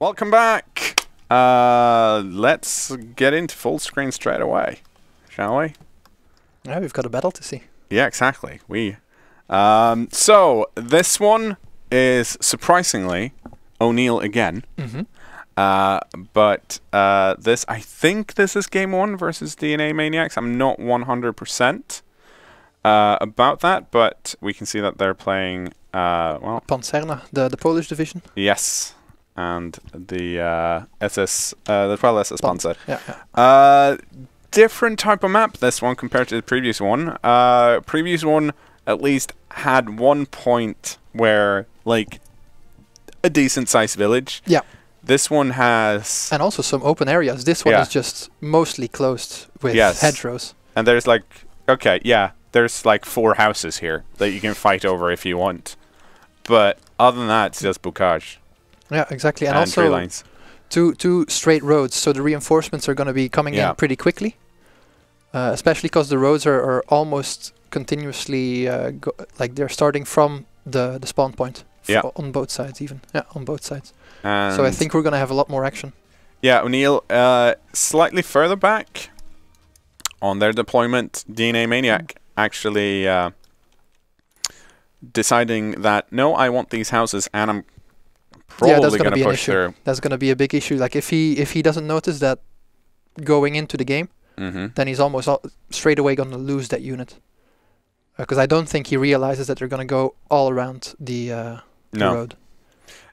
Welcome back. Let's get into full screen straight away, shall we? Yeah, we've got a battle to see. Yeah, exactly. So this one is surprisingly O'Neill again. But I think this is game 1 versus DNA Maniacs. I'm not 100% about that, but we can see that they're playing Panzerna, the Polish division. Yes, and the SS, the 12 SS Panzer. Yeah. Different type of map, this one, compared to the previous one. Previous one at least had one point where, like, a decent-sized village. Yeah. This one has... And also some open areas. This one is just mostly closed with hedgerows. And there's like... Okay, yeah. There's like 4 houses here that you can fight over if you want. But other than that, it's just bocage. Yeah, exactly. And also also lines. two straight roads, so the reinforcements are going to be coming in pretty quickly. Especially because the roads are almost continuously... like they're starting from the spawn point. On both sides even. Yeah, on both sides. And so I think we're going to have a lot more action. Yeah, O'Neill slightly further back on their deployment. DNA Maniac actually deciding that, no, I want these houses and I'm probably going to push through. That's going to be a big issue. Like if he doesn't notice that going into the game, then he's almost straight away going to lose that unit. Because I don't think he realizes that they're going to go all around the road.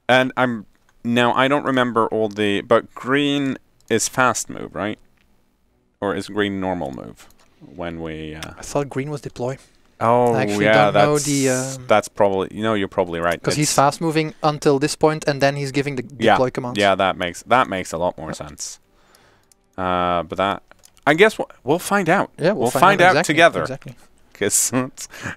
And I don't remember all the... But green is fast move, right? Or is green normal move? When we... I thought green was deploy. Oh, yeah, that's probably... You know, you're probably right. Because he's fast moving until this point, and then he's giving the deploy commands. Yeah, that makes a lot more sense. But that... I guess we'll find out. Yeah, we'll find out together. Exactly.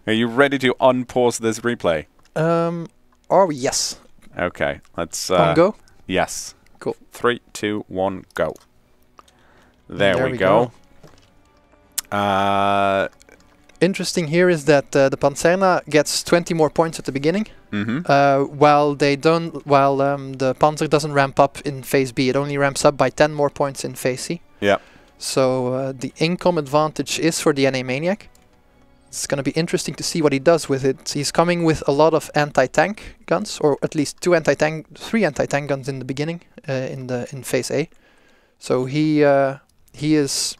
Are you ready to unpause this replay? Are we? Yes. Okay, let's... on go? Yes. Cool. 3, 2, 1, go. There we go. Interesting here is that the Panzerna gets 20 more points at the beginning, while the Panzer doesn't ramp up in phase B. It only ramps up by 10 more points in phase C. Yeah. So the income advantage is for the NA Maniac. It's going to be interesting to see what he does with it. He's coming with a lot of anti-tank guns, or at least 3 anti-tank guns in the beginning, in phase A. So he is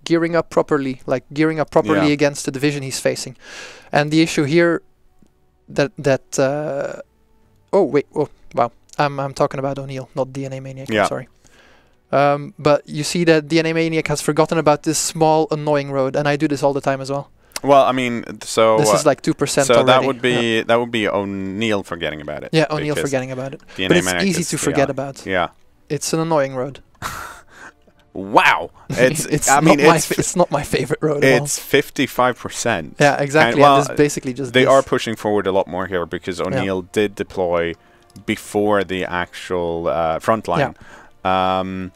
gearing up properly, against the division he's facing. And the issue here I'm talking about O'Neill, not DNA Maniac. Yeah. I'm sorry. But you see that DNA Maniac has forgotten about this small, annoying road, and I do this all the time as well. Well, I mean, so... This is like 2% so already. that would be O'Neill forgetting about it. Yeah, O'Neill forgetting about it. But it's easy to forget about. Yeah. It's an annoying road. Wow. It's not my favorite road at all. It's 55%. Yeah, exactly. And it's basically just they are pushing forward a lot more here because O'Neill did deploy before the actual front line. Yeah.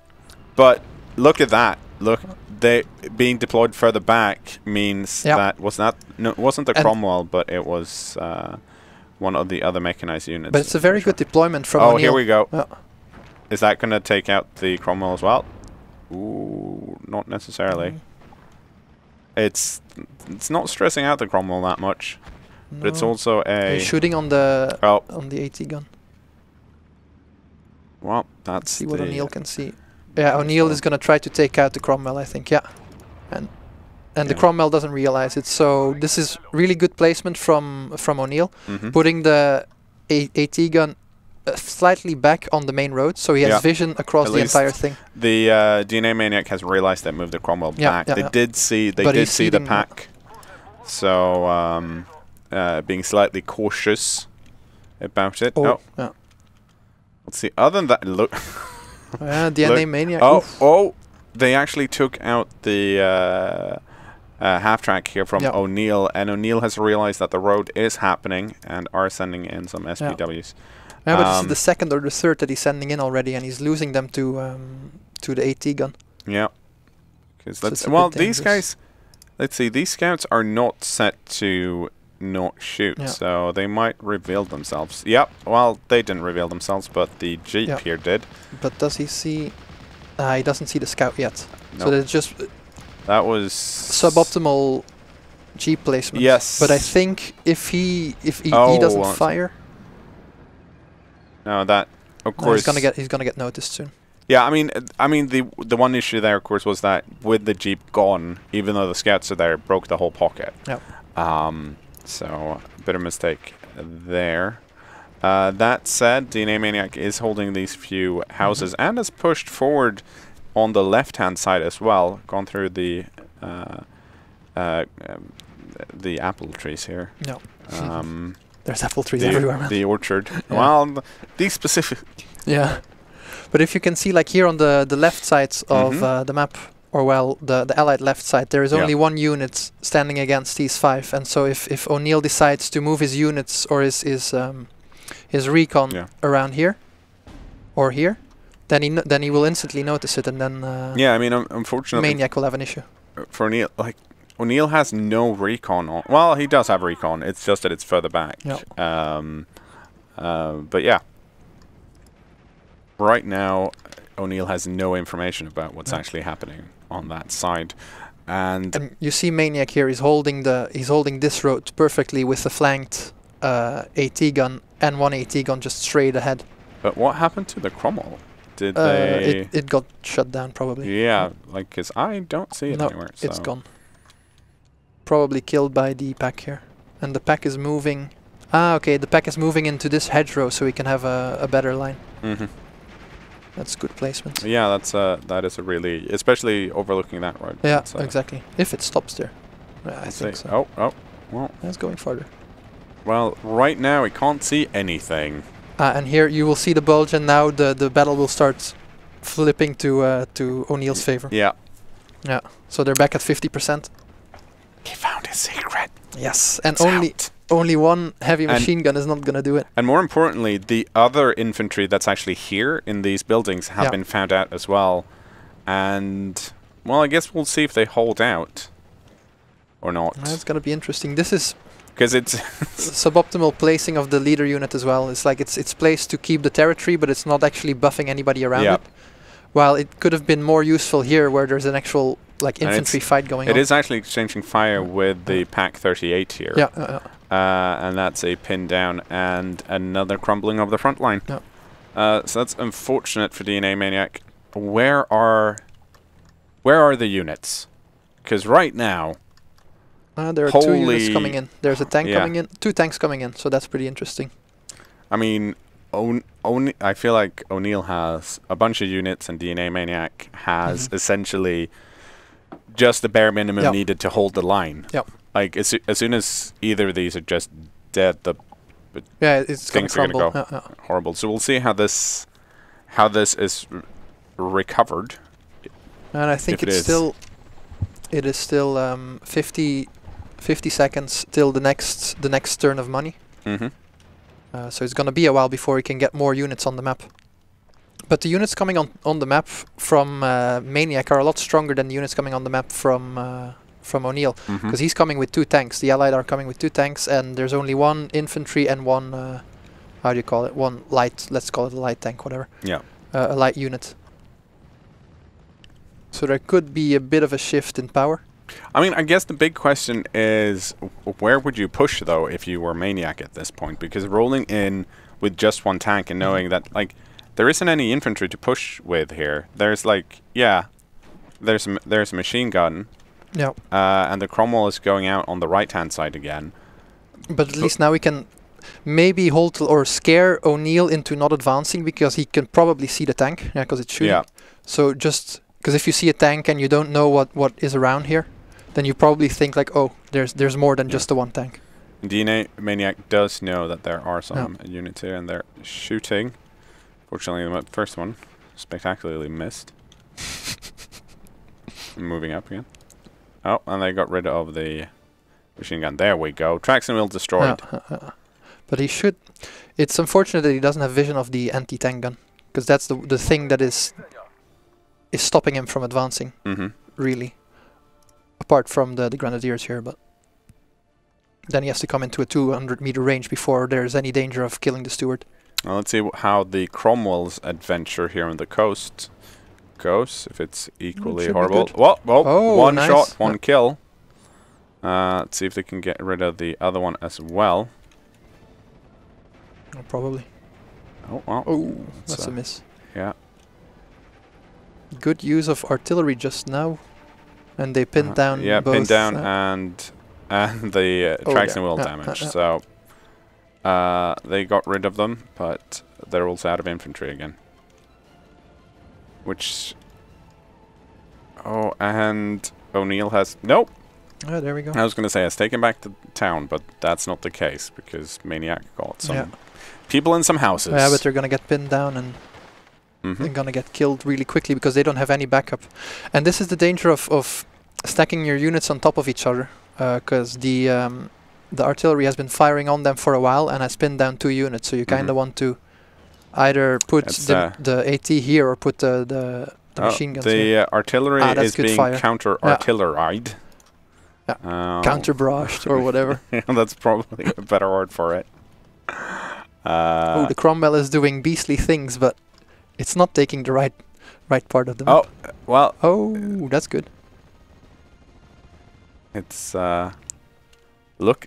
But look at that. Look, they being deployed further back means that it wasn't the Cromwell, but it was one of the other mechanized units. But it's a very good deployment from O'Neill. Oh, here we go. Yeah. Is that going to take out the Cromwell as well? Ooh, not necessarily. It's not stressing out the Cromwell that much, but it's also a... He's shooting on the AT gun. Well, that's see what O'Neill can see. Yeah, O'Neill is going to try to take out the Cromwell, I think. Yeah, and the Cromwell doesn't realize it. So this is really good placement from O'Neill, putting the AT gun slightly back on the main road, so he has vision across the entire thing. The DNA Maniac has realized that moved the Cromwell back. They did see the pack, so being slightly cautious about it. Yeah. Let's see. Other than that, look. DNA Maniac. They actually took out the half track here from O'Neill, and O'Neill has realized that the road is happening and are sending in some SPWs. Yeah, but this is the second or the third that he's sending in already, and he's losing them to the AT gun. Yeah. Because these guys, let's see, these scouts are not set to not shoot, so they might reveal themselves. Yep, well, they didn't reveal themselves, but the Jeep here did. But does he see... he doesn't see the scout yet. Nope. So there's just... That was... suboptimal Jeep placement. Yes. But I think if he doesn't fire... No, that... Of course... he's gonna get noticed soon. Yeah, I mean, the one issue there, of course, was that with the Jeep gone, even though the scouts are there, it broke the whole pocket. Yep. So, a bit of mistake there. That said, DNA Maniac is holding these few houses and has pushed forward on the left-hand side as well, gone through the apple trees here. No. There's apple trees everywhere, man. The orchard. Well, these specific... Yeah. But if you can see, like here on the left sides of the map, or well, the Allied left side, there is only one unit standing against these 5. And so if O'Neill decides to move his units or his recon around here or here, then he will instantly notice it, and then yeah, I mean, unfortunately, Maniac will have an issue. For O'Neill, like O'Neill has no recon on. Well, he does have recon. It's just that it's further back. Yep. But yeah. Right now, O'Neill has no information about what's actually happening on that side, and you see Maniac here. He's holding this road perfectly with the flanked AT gun and one AT gun just straight ahead. But what happened to the Cromwell? Did they? It got shut down probably. Yeah, like because I don't see it anywhere. So. It's gone. Probably killed by the pack here, and the pack is moving. Ah, okay. The pack is moving into this hedgerow, so we can have a better line. That's good placement. Yeah, that is a really, especially overlooking that road. Yeah, exactly. If it stops there, I think so. Oh, well, it's going farther. Well, right now we can't see anything. And here you will see the bulge, and now the battle will start flipping to O'Neill's favor. Yeah. Yeah. So they're back at 50%. He found his secret. Yes, and only one heavy machine gun is not going to do it. And more importantly, the other infantry that's actually here in these buildings have been found out as well. And, well, I guess we'll see if they hold out or not. That's going to be interesting. This is... Because it's... suboptimal placing of the leader unit as well. It's like it's placed to keep the territory, but it's not actually buffing anybody around it. While it could have been more useful here where there's an actual like infantry fight going on. It is actually exchanging fire with the Pack 38 here. Yeah. And that's a pin down and another crumbling of the front line. So that's unfortunate for DNA Maniac. Where are the units? Because right now... there are 2 units coming in. There's a tank coming in. 2 tanks coming in, so that's pretty interesting. I mean, I feel like O'Neill has a bunch of units and DNA Maniac has essentially just the bare minimum needed to hold the line. Like, as soon as either of these are just dead, it's going to crumble. Horrible. So we'll see how this is recovered. And I think it is still 50 seconds till the next turn of money. So it's going to be a while before we can get more units on the map. But the units coming on the map from Maniac are a lot stronger than the units coming on the map from O'Neill, because he's coming with 2 tanks. The Allied are coming with 2 tanks, and there's only 1 infantry and 1 how do you call it? 1 light. Let's call it a light tank, whatever. Yeah. A light unit. So there could be a bit of a shift in power. I mean, I guess the big question is, where would you push, though, if you were Maniac at this point? Because rolling in with just 1 tank and knowing that, like, there isn't any infantry to push with here. There's, like, there's a machine gun. Yeah. And the Cromwell is going out on the right-hand side again. But at least now we can maybe hold or scare O'Neill into not advancing, because he can probably see the tank. Yeah, because it's shooting. Yeah. So just... Because if you see a tank and you don't know what is around here, then you probably think like, oh, there's more than just the 1 tank. DNA Maniac does know that there are some units here, and they're shooting. Fortunately, the first one spectacularly missed. Moving up again. Oh, and they got rid of the machine gun. There we go. Traction wheel destroyed. But he should... It's unfortunate that he doesn't have vision of the anti-tank gun, because that's the thing that is stopping him from advancing, really. Apart from the grenadiers here, but... Then he has to come into a 200-meter range before there's any danger of killing the steward. Well, let's see how the Cromwell's adventure here on the coast goes, if it's equally horrible. Whoa, oh, one nice. shot, one kill. Let's see if they can get rid of the other one as well. Oh, probably. Oh, well. Oh, that's a miss. Yeah. Good use of artillery just now. And they pinned down both. Yeah, pinned down and the traction wheel damage. So they got rid of them, but they're also out of infantry again. Which... Oh, and O'Neill has... Nope! Oh, there we go. I was going to say, has taken back the town, but that's not the case, because Maniac got some people in some houses. Yeah, but they're going to get pinned down and they're going to get killed really quickly because they don't have any backup. And this is the danger of stacking your units on top of each other, because the artillery has been firing on them for a while and has pinned down 2 units, so you kind of want to either put the AT here or put the machine guns here. The artillery is being counter-artilleried. Yeah. Counter-barraged or whatever. Yeah, that's probably a better word for it. Oh, the Cromwell is doing beastly things, but it's not taking the right part of the map. Oh, well. Oh, that's good. It's look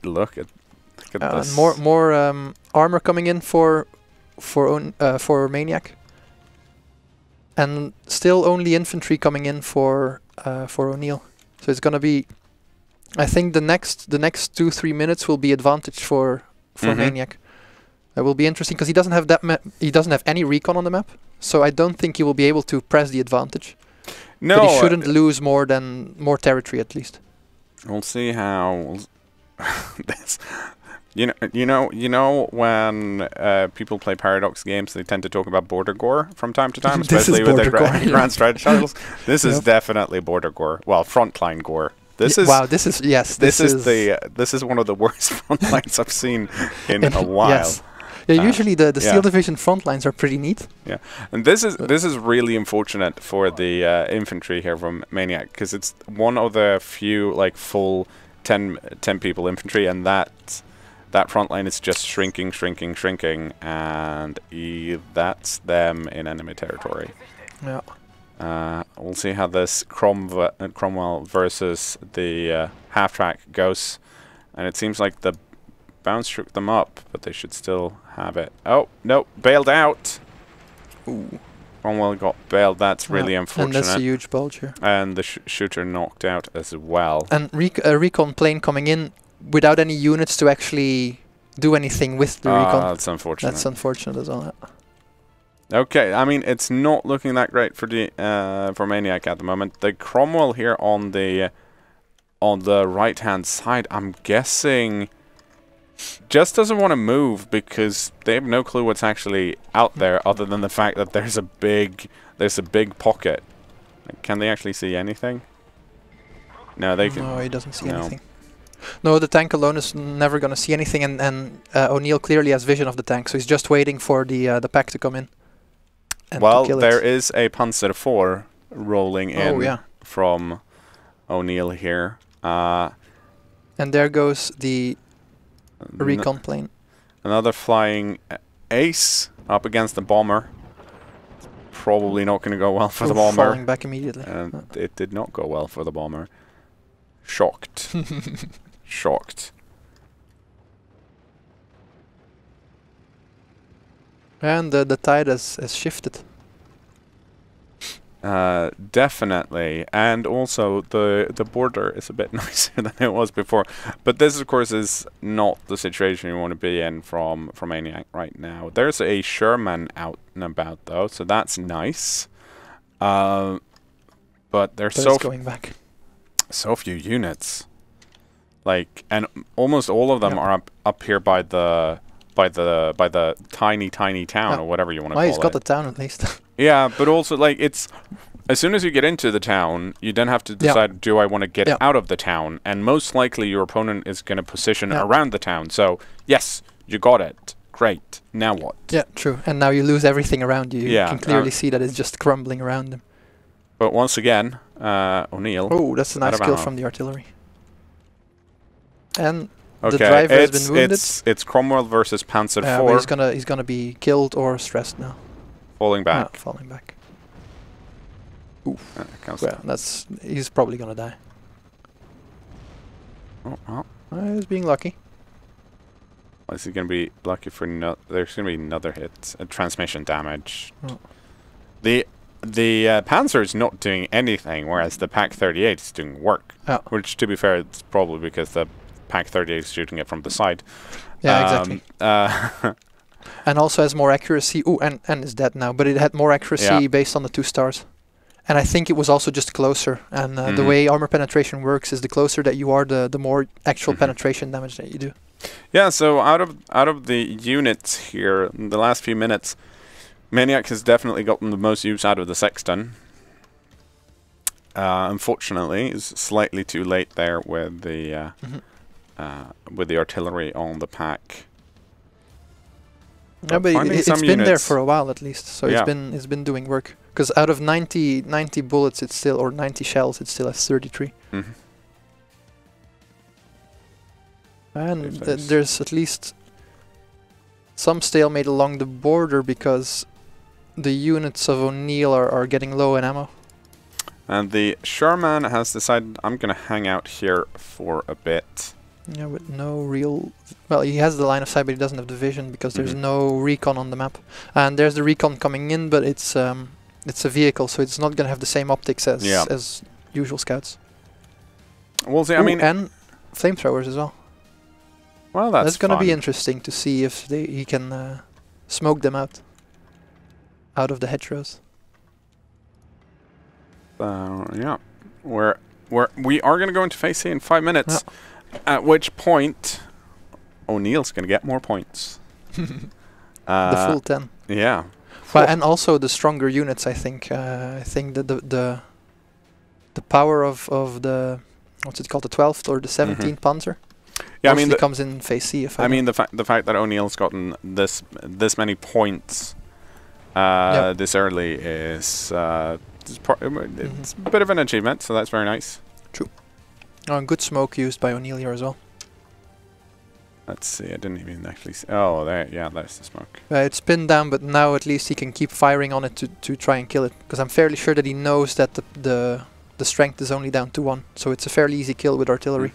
at this. More armor coming in for Maniac, and still only infantry coming in for O'Neill. So it's gonna be, I think the next 2-3 minutes will be advantage for Maniac. It will be interesting because he doesn't have he doesn't have any recon on the map, so I don't think he will be able to press the advantage. No, but he shouldn't lose more territory at least. We'll see how this. You know when people play Paradox games, they tend to talk about border gore from time to time, especially with their grand strategy titles. This is definitely border gore. Well, frontline gore. This is this is one of the worst front lines I've seen in a while. Yes. Yeah, usually the Steel Division front lines are pretty neat. Yeah, and this is really unfortunate for the infantry here from Maniac, because it's one of the few like full 10 people infantry, and that front line is just shrinking, and that's them in enemy territory. Yeah. We'll see how this Cromwell versus the half-track goes, and it seems like the bounce shook them up, but they should still have it. Oh, no, bailed out! Ooh. Cromwell got bailed, that's really unfortunate. And that's a huge bulge here. And the shooter knocked out as well. And a recon plane coming in without any units to actually do anything with the recon. That's unfortunate. That's unfortunate as well. Okay, I mean, it's not looking that great for the for Maniac at the moment. The Cromwell here on the right-hand side, I'm guessing, just doesn't want to move because they have no clue what's actually out there, other than the fact that there's a big pocket. Can they actually see anything? No, they can. No, he doesn't see anything. No, the tank alone is never going to see anything, and O'Neill clearly has vision of the tank, so he's just waiting for the pack to come in. Well, there is a Panzer IV rolling in from O'Neill here. And there goes the recon plane. Another flying ace up against the bomber. Probably not going to go well for the bomber. Falling back immediately. And it did not go well for the bomber. Shocked. Shocked. And the tide has shifted. Definitely, and also the border is a bit nicer than it was before. But this, of course, is not the situation you want to be in from Maniac right now. There's a Sherman out and about though, so that's nice. But there's going back. So few units, like, and almost all of them are up here by the tiny town or whatever you want to call it. He's got the town at least. Yeah, but also, like, it's as soon as you get into the town, you then have to decide, do I want to get out of the town? And most likely your opponent is going to position around the town. So, yes, you got it. Great. Now what? Yeah, true. And now you lose everything around you. You can clearly see that it's just crumbling around them. But once again, O'Neill... Oh, that's a nice kill from the artillery. And The driver has been wounded. It's Cromwell versus Panzer IV. But he's gonna be killed or stressed now. Falling back. Falling back. Oof. Well, he's probably gonna die. Oh, well. He's being lucky. Is he going to be lucky for there's going to be another hit, transmission damage. Oh. The Panzer is not doing anything, whereas the Pak 38 is doing work. Oh. Which, to be fair, it's probably because the Pak 38 is shooting it from the side. Yeah, exactly. And also has more accuracy. Ooh, and is dead now, but it had more accuracy based on the 2 stars. And I think it was also just closer. And the way armor penetration works is the closer that you are, the more actual penetration damage that you do. Yeah, so out of the units here, in the last few minutes, Maniac has definitely gotten the most use out of the Sexton. Unfortunately, is slightly too late there with the artillery on the Pak. Yeah, but it's been there for a while at least, so it's been doing work. Because out of 90 bullets, it's still, or 90 shells, it still has 33. And there's at least some stalemate along the border because the units of O'Neill are getting low in ammo. And the Sherman has decided, I'm going to hang out here for a bit. Yeah, with no real... Well, he has the line of sight, but he doesn't have the vision because there's no recon on the map. And there's the recon coming in, but it's a vehicle, so it's not going to have the same optics as usual scouts. We'll see. I mean, and flamethrowers as well. Well, that's going to be interesting to see if he can smoke them out of the hedgerows. Yeah, we are going to go into phase C in 5 minutes. At which point, O'Neill's going to get more points. The full 10. Yeah. Well, and also the stronger units, I think. I think that the power of the, what's it called, the 12th or the 17th Panzer. Yeah, I mean, comes in phase C. The fact that O'Neill's gotten this many points this early is it's a bit of an achievement. So that's very nice. True. Oh, and good smoke used by O'Neill here as well. Let's see, I didn't even actually see. Oh, there, yeah, there's the smoke. It's pinned down, but now at least he can keep firing on it to try and kill it. Because I'm fairly sure that he knows that the strength is only down to 1. So it's a fairly easy kill with artillery.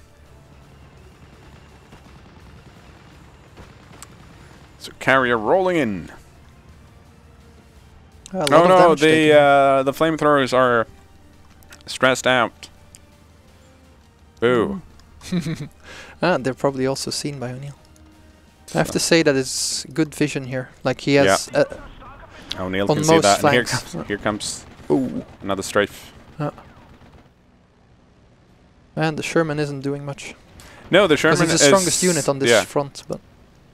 So carrier rolling in. Oh no, the flamethrowers are stressed out. Boo. They're probably also seen by O'Neill. I have to say that it's good vision here. Like he has O'Neill can see that. And here comes another strafe. And the Sherman isn't doing much. No, the Sherman is the strongest unit on this front, but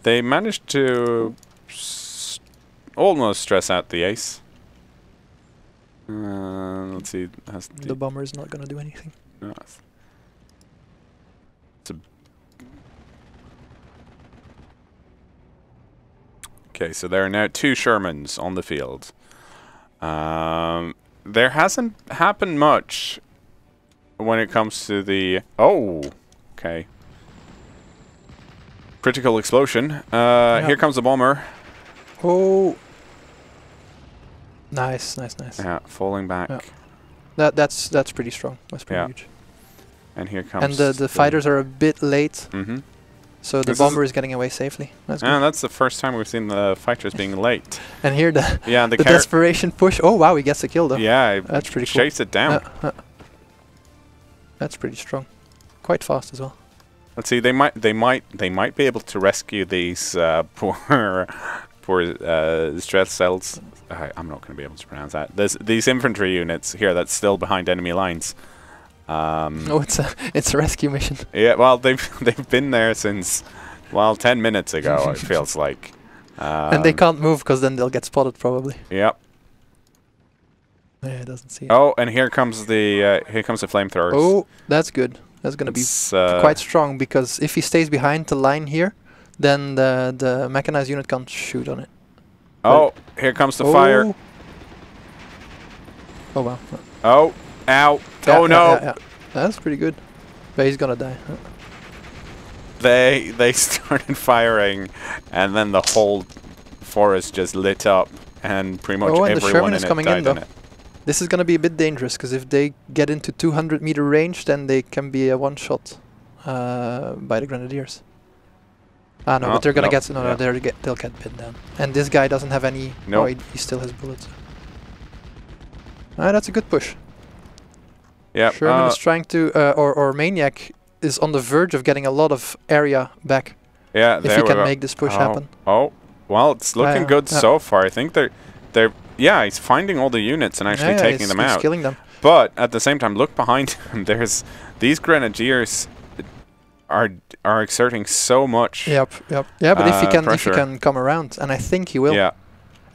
they managed to almost stress out the ace. Let's see. The bomber is not going to do anything. No, okay, so there are now 2 Shermans on the field. There hasn't happened much when it comes to the... Oh, okay. Critical explosion. Here comes the bomber. Oh. Nice. Yeah, falling back. Yeah. That's pretty strong. That's pretty huge. And here comes... And the fighters are a bit late. So the bomber is getting away safely. That's good. And that's the first time we've seen the fighters being late. And here the desperation push. Oh wow, he gets a kill though. Yeah, that's pretty cool. Chase it down. That's pretty strong. Quite fast as well. Let's see. They might be able to rescue these poor stress cells. I'm not going to be able to pronounce that. These infantry units here that's still behind enemy lines. It's a rescue mission. Yeah, well, they've been there since 10 minutes ago. It feels like. And they can't move because then they'll get spotted probably. Yep. Yeah, it doesn't see. Oh, and here comes the flamethrowers. Oh, that's good. That's gonna be quite strong because if he stays behind the line here, then the mechanized unit can't shoot on it. Oh, here comes the fire. Oh wow. Oh, ow. Oh no. Yeah. That's pretty good. But he's gonna die. they started firing, and then the whole forest just lit up, and pretty much everyone in it died in it. This is going to be a bit dangerous, because if they get into 200-meter range, then they can be a one-shot by the Grenadiers. Ah, no, but they're going to get... No, they'll get pinned down. And this guy doesn't have any... No, he still has bullets. Ah, that's a good push. Yeah. Sherman is trying to... or Maniac is on the verge of getting a lot of area back. Yeah, if he can make this push happen. Oh, well, it's looking good so far. I think they're... Yeah, he's finding all the units and actually taking them out. He's killing them. But at the same time, look behind him. There's these Grenadiers are exerting so much. Yep. Yeah, but if he can come around, and I think he will. Yeah.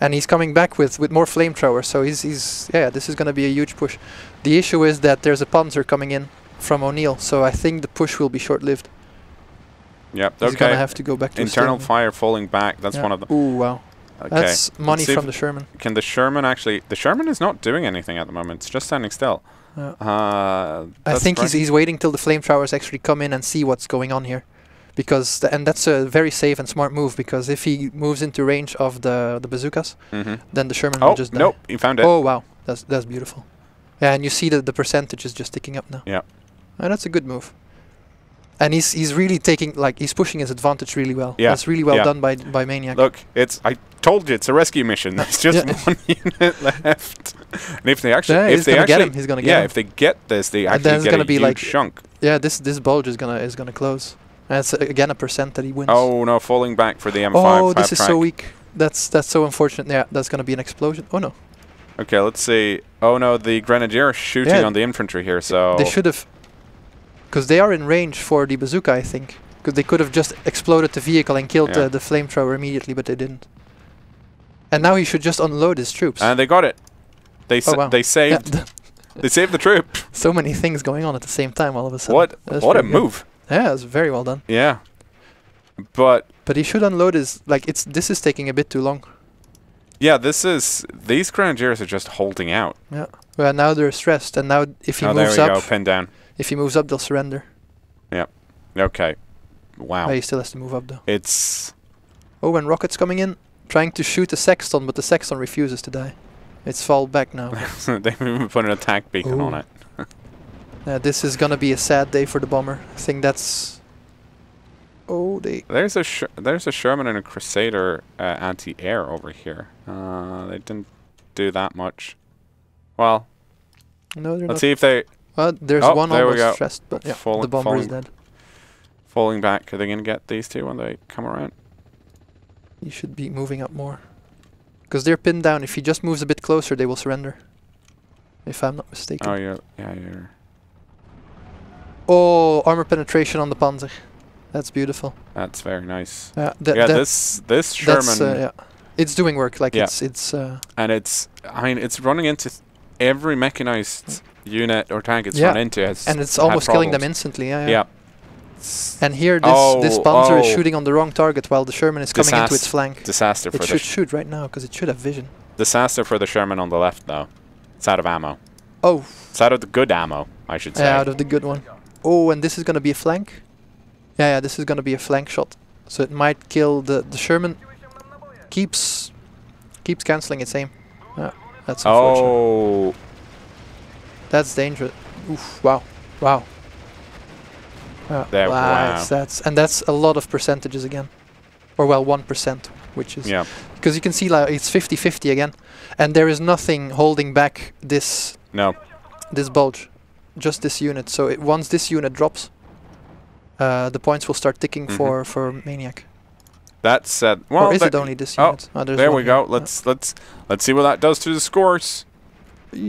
And he's coming back with more flamethrowers, so he's this is going to be a huge push. The issue is that there's a Panzer coming in from O'Neill, so I think the push will be short-lived. Yep. He's going to have to go back to internal fire falling back. That's one of them. Ooh, wow. Okay. That's money from the Sherman. Can the Sherman actually... The Sherman is not doing anything at the moment. It's just standing still. I think he's waiting till the flamethrowers actually come in and see what's going on here. Because and that's a very safe and smart move, because if he moves into range of the bazookas, then the Sherman will just die. Nope, he found it. Oh, wow. That's beautiful. Yeah, and you see the percentage is just ticking up now. Yeah. And that's a good move. And he's really taking, he's pushing his advantage really well. Yeah. That's really well done by Maniac. Look, I told you, it's a rescue mission. There's just one unit left. And if they actually... he's gonna get him. Yeah, if they get this, they actually get a huge chunk. Yeah, this bulge is gonna close. And it's again a percent that he wins. Oh no, falling back for the M5. Oh, this is so weak. That's so unfortunate. Yeah, that's gonna be an explosion. Oh no. Okay, let's see. Oh no, the Grenadier is shooting on the infantry here, so... They should have... Because they are in range for the bazooka, I think. Because they could have just exploded the vehicle and killed the flamethrower immediately, but they didn't. And now he should just unload his troops. And they got it. They saved. They saved the troop. So many things going on at the same time all of a sudden. What a move. Yeah, it's very well done. Yeah. But he should unload his... this is taking a bit too long. Yeah, these Grenadiers are just holding out. Yeah. Well, now they're stressed, and now if he moves there we up... go, pinned down. If he moves up, they'll surrender. Yeah. Okay. Wow. He still has to move up, though. It's... Oh, and rockets coming in, trying to shoot the Sexton, but the Sexton refuses to die. It's fall back now. They've even put an attack beacon on it. This is gonna be a sad day for the bomber. I think that's... Oh, There's a Sherman and a Crusader anti-air over here. They didn't do that much. Well... No, they're not. Let's see if they... Well, there's one almost stressed, but yeah, the bomber is dead. Falling back. Are they going to get these two when they come around? He should be moving up more. Because they're pinned down. If he just moves a bit closer, they will surrender. If I'm not mistaken. Oh, yeah. Oh, armor penetration on the Panzer. That's beautiful. That's very nice. This Sherman... it's doing work. And it's running into every mechanized... unit or tank it's run into and it's almost killing them instantly. Yeah. And here this Oh, Panzer is shooting on the wrong target while the Sherman is coming into its flank. Disaster for it should shoot right now because it should have vision. Disaster for the Sherman on the left though. It's out of ammo. Oh. It's out of the good ammo, I should say. Yeah, out of the good one. Oh, and this is going to be a flank? Yeah, this is going to be a flank shot. So it might kill the Sherman. Keeps cancelling its aim. Yeah, that's unfortunate. Oh. That's dangerous. Oof, wow. That's a lot of percentages again. Or well, 1%, which is... Yeah. Because you can see it's 50-50 again. And there is nothing holding back this... No. This bulge. Just this unit. So once this unit drops, the points will start ticking for Maniac. That's... well, or is it only this unit? There we go. Let's see what that does to the scores.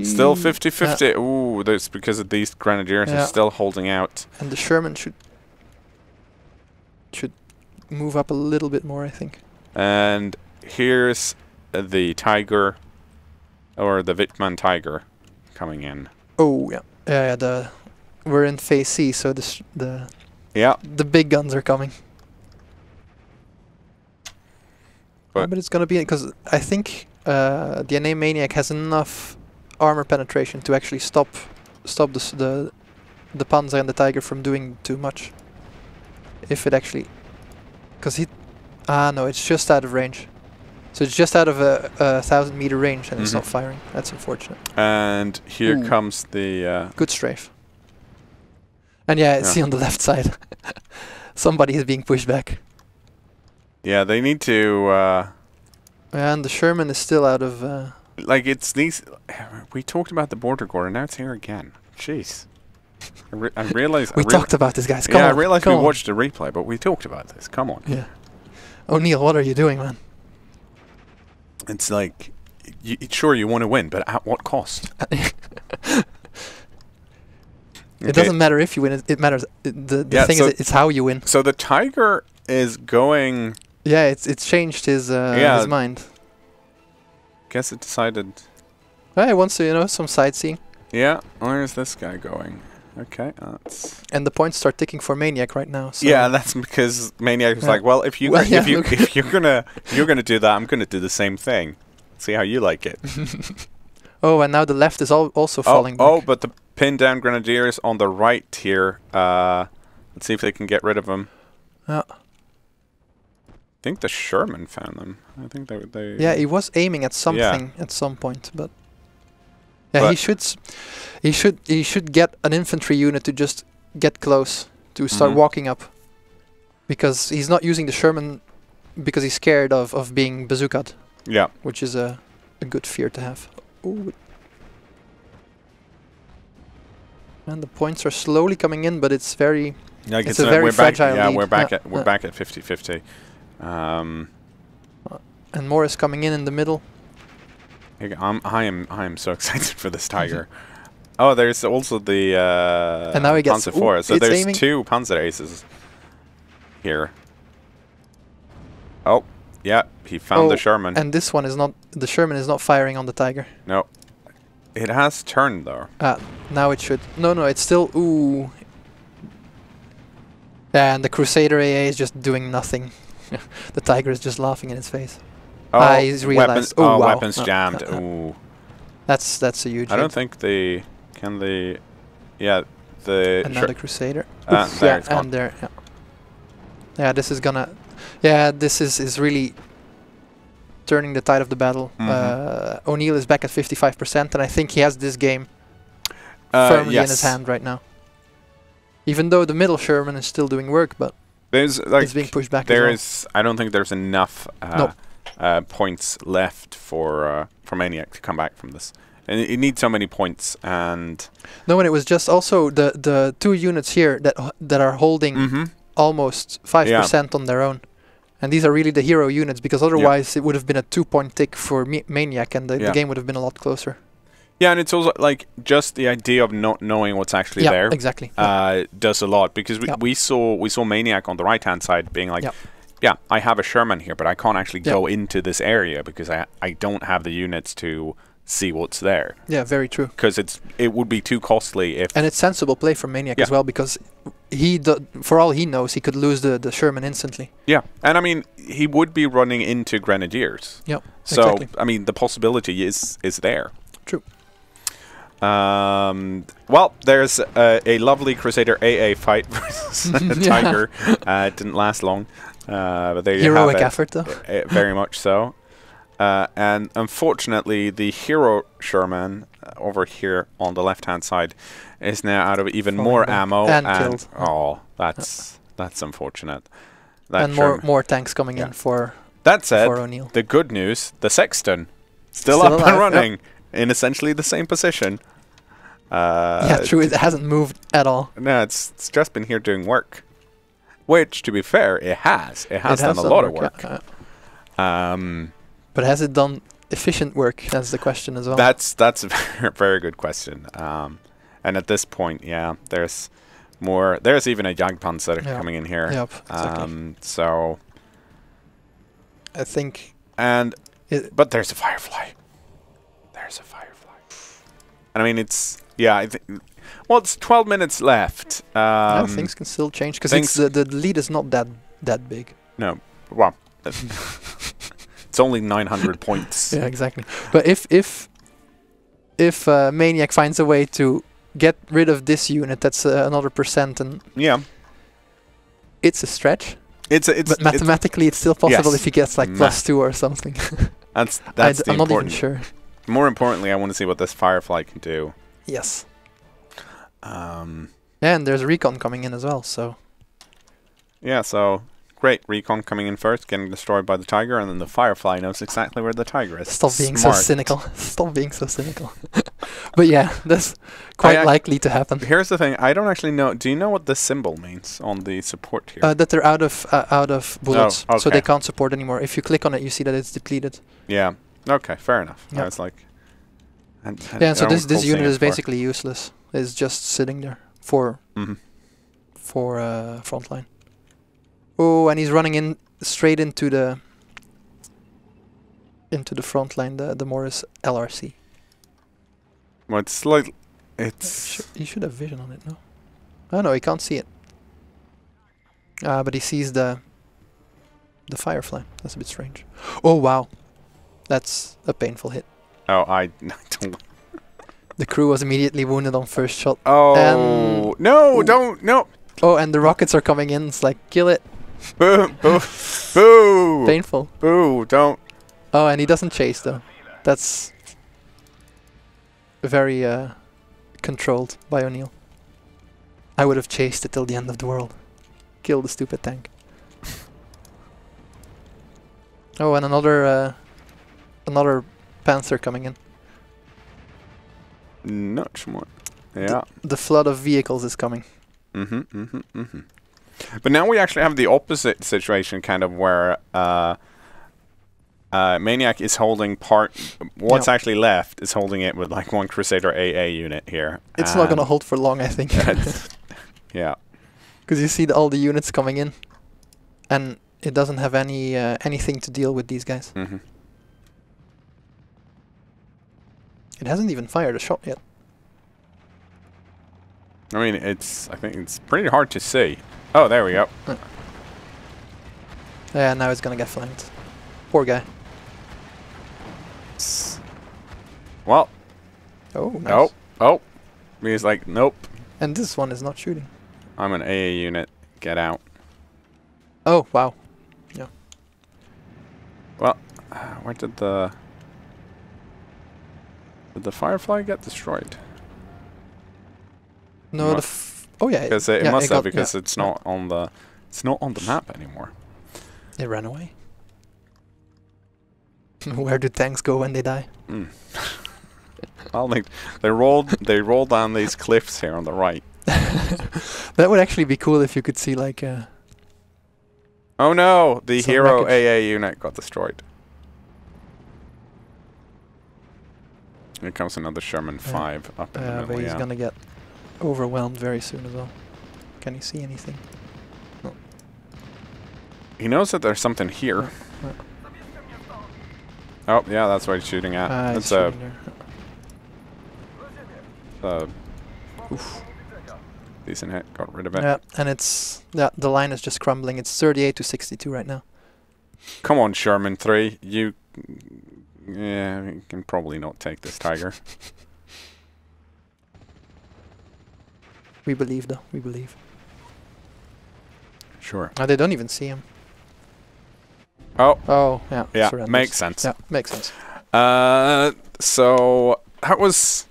Still 50-50. Ooh, that's because of these Grenadiers are still holding out. And the Sherman should move up a little bit more, I think. And here's the Tiger, or the Wittmann Tiger, coming in. Oh yeah. We're in phase C, so the big guns are coming. But it's gonna be because I think the NA Maniac has enough armor penetration to actually stop the Panzer and the Tiger from doing too much. if it actually, because he, no, it's just out of range. So it's just out of a 1,000-meter range, and it's not firing. That's unfortunate. And here comes the good strafe. And yeah, see on the left side, somebody is being pushed back. Yeah, they need to. And the Sherman is still out of. Like it's these. We talked about the border guard, and now it's here again. Jeez. I realized we talked about this, guys. Come on, I realized we on. watched the replay, but we talked about this. Come on. Yeah. O'Neill, what are you doing, man? It's like, sure you want to win, but at what cost? It doesn't matter if you win. It matters. The thing is, it's how you win. So the Tiger is going. Yeah, it's changed his mind. Guess it decided. Well, it wants to, some sightseeing. Yeah, where's this guy going? Okay, that's. And the points start ticking for Maniac right now. So yeah, that's because Maniac was like, well, if you're gonna do that, I'm gonna do the same thing. See how you like it. Oh, and now the left is also falling back. Oh, but the pinned down Grenadiers on the right here. Let's see if they can get rid of them. I think the Sherman found them. I think they. Yeah, he was aiming at something at some point, but. Yeah, he should get an infantry unit to just get close to start walking up, because he's not using the Sherman because he's scared of being bazookaed. Yeah, which is a good fear to have. Ooh. And the points are slowly coming in, but it's very it's a very fragile lead. We're back at 50-50. And more is coming in the middle. I am so excited for this Tiger. Oh, there's also the and now he gets Panzer IV. So there's two Panzer Aces here. Oh, yeah, he found the Sherman. And this one is not. The Sherman is not firing on the Tiger. No, it has turned though. Now it should. No, it's still. Ooh. And the Crusader AA is just doing nothing. The Tiger is just laughing in his face. Oh, he's realized. Wow. Weapons jammed. Ooh. That's a huge. I don't think they can. Yeah, the. Another Crusader. There it's gone. And there. Yeah, this is gonna. Yeah, this is really turning the tide of the battle. O'Neill is back at 55%, and I think he has this game firmly in his hand right now. Even though the middle Sherman is still doing work, but it's being pushed back. I don't think there's enough. Points left for Maniac to come back from this, and it needs so many points. And no, and it was just also the two units here that are holding almost 5% on their own, and these are really the hero units, because otherwise it would have been a 2-point tick for Maniac, and the game would have been a lot closer. Yeah, and it's also like just the idea of not knowing what's actually there. Exactly. Does a lot, because we saw Maniac on the right hand side being like. Yeah, I have a Sherman here, but I can't actually go into this area because I don't have the units to see what's there. Yeah, very true. Because it would be too costly if... And it's sensible play from Maniac as well, because for all he knows, he could lose the Sherman instantly. Yeah, and I mean, he would be running into Grenadiers. Yeah, so, I mean, the possibility is there. True. Well, there's a lovely Crusader AA fight versus Tiger. It didn't last long. But there heroic effort, though. Very much so. And unfortunately, the hero Sherman over here on the left-hand side is now out of even more ammo and killed. Oh, that's unfortunate. And more tanks coming in for. That said, for O'Neill. The good news: the Sexton still up and running in essentially the same position. Yeah, true. It hasn't moved at all. No, it's just been here doing work. Which, to be fair, it has. It has done a lot of work. But has it done efficient work? That's the question as well. That's a very, very good question. And at this point, there's more. There's even a Jagdpanzer coming in here. Yep, exactly. So I think. But there's a Firefly. There's a Firefly. And I mean, it's. Yeah, I think. Well, it's 12 minutes left. Things can still change because the lead is not that big. No, well, it's only 900 points. Yeah, exactly. But if Maniac finds a way to get rid of this unit, that's another percent, and it's a stretch. But mathematically, it's still possible if he gets like +2 or something. That's I'm not even sure. More importantly, I want to see what this Firefly can do. Yes. Yeah, and there's recon coming in as well, so... Yeah, so... Great, recon coming in first, getting destroyed by the Tiger, and then the Firefly knows exactly where the Tiger is. Stop being so cynical. Stop being so cynical. But yeah, that's quite likely to happen. Here's the thing, I don't actually know... Do you know what this symbol means on the support here? That they're out of bullets, so they can't support anymore. If you click on it, you see that it's depleted. Yeah, okay, fair enough. Yeah. I was like... Yeah, so this unit is basically useless. It's just sitting there for frontline. Oh, and he's running in straight into the front line, the Morris LRC. Well, it's like He should have vision on it, no? Oh no, he can't see it. But he sees the Firefly. That's a bit strange. Oh wow, that's a painful hit. Oh, I don't. The crew was immediately wounded on first shot. Oh no! Don't no. Oh, and the rockets are coming in. It's like kill it. Boo! Boo! Boo! Painful. Boo! Don't. Oh, and he doesn't chase though. That's very controlled by O'Neill. I would have chased it till the end of the world. Kill the stupid tank. Oh, and another Panther coming in. Much more. Yeah. The flood of vehicles is coming. But now we actually have the opposite situation, kind of where Maniac is holding what's actually left is holding it with like one Crusader AA unit here. It's not gonna hold for long, I think. Yeah. Because you see all the units coming in, and it doesn't have any anything to deal with these guys. It hasn't even fired a shot yet. I mean, I think it's pretty hard to see. Oh, there we go. Yeah, now it's gonna get flanked. Poor guy. Well. Oh, nice. Oh. He's like, nope. And this one is not shooting. I'm an AA unit. Get out. Oh, wow. Yeah. Well, where did the Firefly get destroyed? No, oh yeah. Because it must have, because it's not on the map anymore. It ran away. Where do tanks go when they die? Well, they rolled down these cliffs here on the right. That would actually be cool if you could see like. Oh no! The hero AA unit got destroyed. Here comes another Sherman 5 up in the middle. But he's gonna get overwhelmed very soon as well. Can he see anything? No. He knows that there's something here. Oh yeah, that's what he's shooting at. That's oof. Decent hit. Got rid of it. Yeah, and the line is just crumbling. It's 38 to 62 right now. Come on, Sherman 3. You can probably not take this Tiger. We believe, though. We believe. Sure. They don't even see him. Oh. Oh, yeah. Yeah, surrenders. makes sense. Yeah, makes sense. So that was...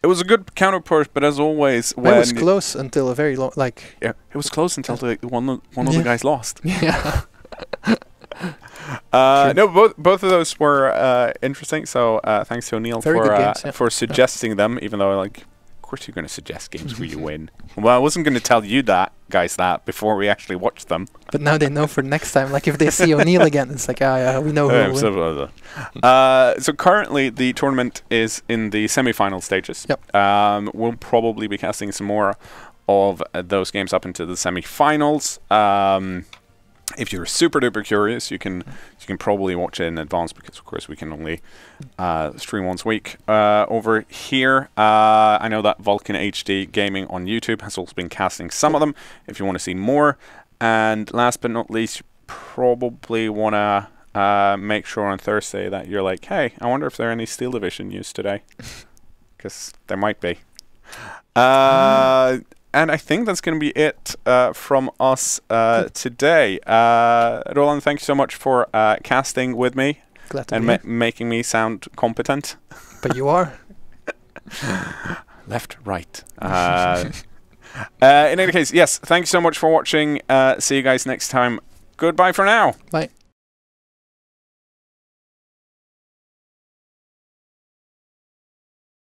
It was a good counter push, but as always, when it was close until a very long, like... Yeah, it was close until one of the guys lost. Yeah. No, both of those were interesting. So thanks to O'Neill for suggesting them, even though like, of course you're going to suggest games where you win. Well, I wasn't going to tell you guys that before we actually watched them. But now they know for next time. Like if they see O'Neill again, it's like, yeah, we know who will win. So currently the tournament is in the semi-final stages. Yep. We'll probably be casting some more of those games up into the semi-finals. If you're super duper curious, you can probably watch it in advance, because of course we can only stream once a week over here. I know that Vulcan HD Gaming on YouTube has also been casting some of them if you want to see more. And last but not least, you probably want to make sure on Thursday that you're like, hey, I wonder if there are any Steel Division news today, because there might be. And I think that's going to be it from us today. Roland, thank you so much for casting with me. Glad to and making me sound competent. But you are. Left, right. In any case, yes, thank you so much for watching. See you guys next time. Goodbye for now. Bye.